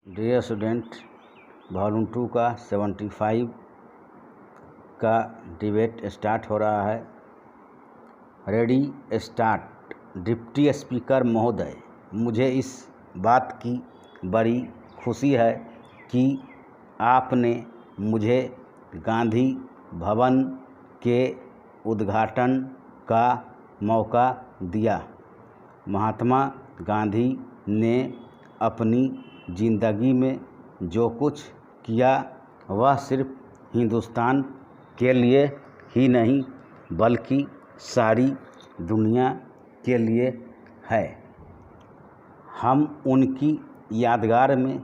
Dear student, volume 2 का 75 का debate start हो रहा है। Ready start. डिप्टी स्पीकर महोदय, मुझे इस बात की बड़ी खुशी है कि आपने मुझे गांधी भवन के उद्घाटन का मौका दिया। महात्मा गांधी ने अपनी ज़िंदगी में जो कुछ किया वह सिर्फ हिंदुस्तान के लिए ही नहीं बल्कि सारी दुनिया के लिए है। हम उनकी यादगार में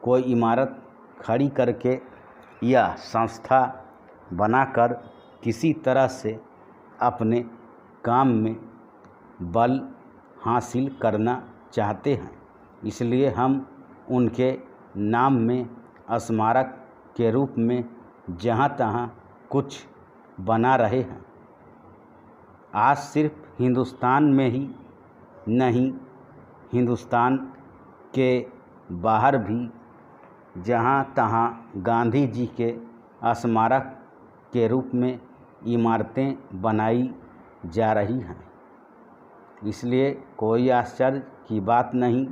कोई इमारत खड़ी करके या संस्था बनाकर किसी तरह से अपने काम में बल हासिल करना चाहते हैं। इसलिए हम उनके नाम में स्मारक के रूप में जहाँ तहाँ कुछ बना रहे हैं। आज सिर्फ हिंदुस्तान में ही नहीं, हिंदुस्तान के बाहर भी जहाँ तहाँ गांधी जी के स्मारक के रूप में इमारतें बनाई जा रही हैं। इसलिए कोई आश्चर्य की बात नहीं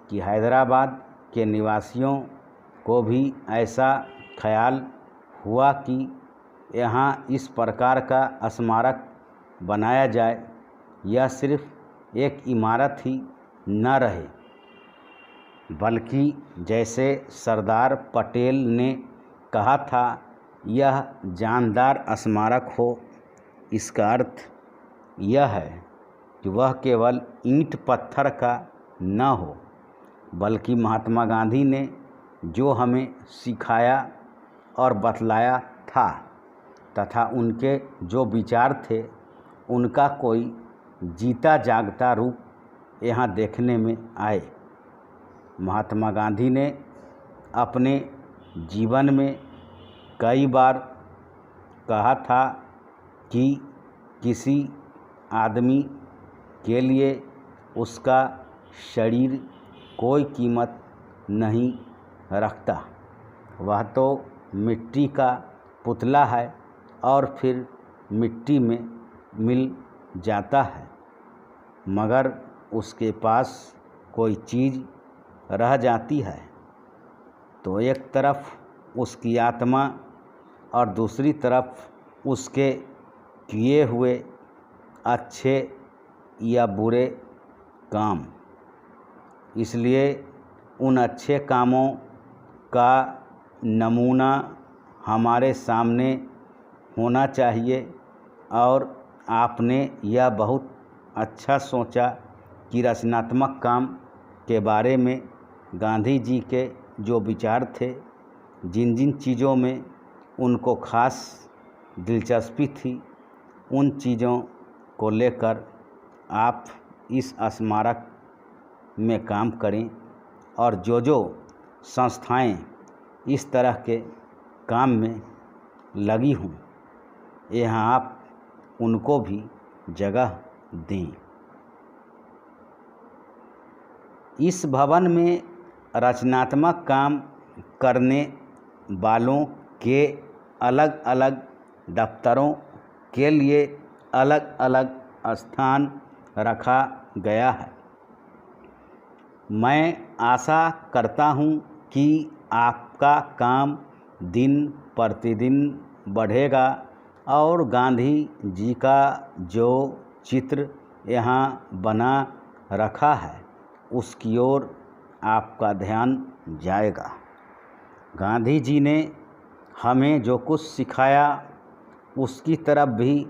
कि हैदराबाद के निवासियों को भी ऐसा ख्याल हुआ कि यहाँ इस प्रकार का स्मारक बनाया जाए। यह सिर्फ एक इमारत ही न रहे बल्कि जैसे सरदार पटेल ने कहा था, यह जानदार स्मारक हो। इसका अर्थ यह है कि वह केवल ईंट पत्थर का न हो बल्कि महात्मा गांधी ने जो हमें सिखाया और बतलाया था तथा उनके जो विचार थे उनका कोई जीता जागता रूप यहाँ देखने में आए। महात्मा गांधी ने अपने जीवन में कई बार कहा था कि किसी आदमी के लिए उसका शरीर कोई कीमत नहीं रखता। वह तो मिट्टी का पुतला है और फिर मिट्टी में मिल जाता है, मगर उसके पास कोई चीज़ रह जाती है तो एक तरफ उसकी आत्मा और दूसरी तरफ उसके किए हुए अच्छे या बुरे काम। इसलिए उन अच्छे कामों का नमूना हमारे सामने होना चाहिए। और आपने यह बहुत अच्छा सोचा कि रचनात्मक काम के बारे में गांधी जी के जो विचार थे, जिन जिन चीज़ों में उनको खास दिलचस्पी थी, उन चीज़ों को लेकर आप इस स्मारक में काम करें। और जो संस्थाएं इस तरह के काम में लगी हों, यहाँ आप उनको भी जगह दें। इस भवन में रचनात्मक काम करने वालों के अलग अलग दफ्तरों के लिए अलग अलग स्थान रखा गया है। मैं आशा करता हूँ कि आपका काम दिन प्रतिदिन बढ़ेगा और गांधी जी का जो चित्र यहाँ बना रखा है उसकी ओर आपका ध्यान जाएगा। गांधी जी ने हमें जो कुछ सिखाया उसकी तरफ भी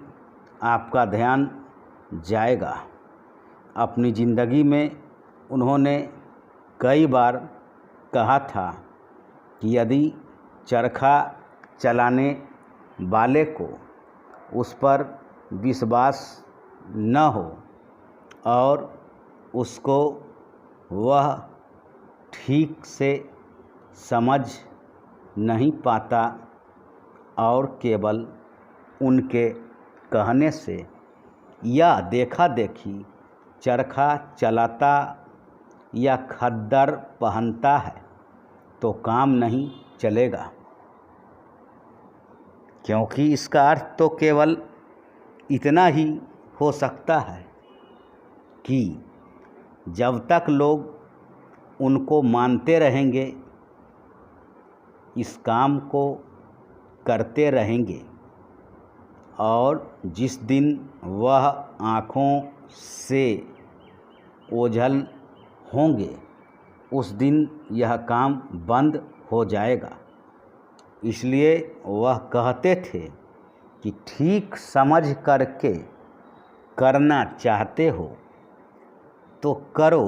आपका ध्यान जाएगा। अपनी ज़िंदगी में उन्होंने कई बार कहा था कि यदि चरखा चलाने वाले को उस पर विश्वास न हो और उसको वह ठीक से समझ नहीं पाता और केवल उनके कहने से या देखा देखी चरखा चलाता या खद्दर पहनता है तो काम नहीं चलेगा, क्योंकि इसका अर्थ तो केवल इतना ही हो सकता है कि जब तक लोग उनको मानते रहेंगे, इस काम को करते रहेंगे, और जिस दिन वह आँखों से ओझल होंगे उस दिन यह काम बंद हो जाएगा। इसलिए वह कहते थे कि ठीक समझ करके करना चाहते हो तो करो,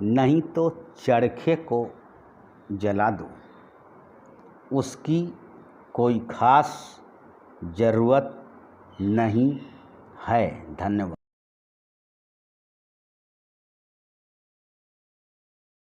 नहीं तो चरखे को जला दो। उसकी कोई ख़ास ज़रूरत नहीं है। धन्यवाद।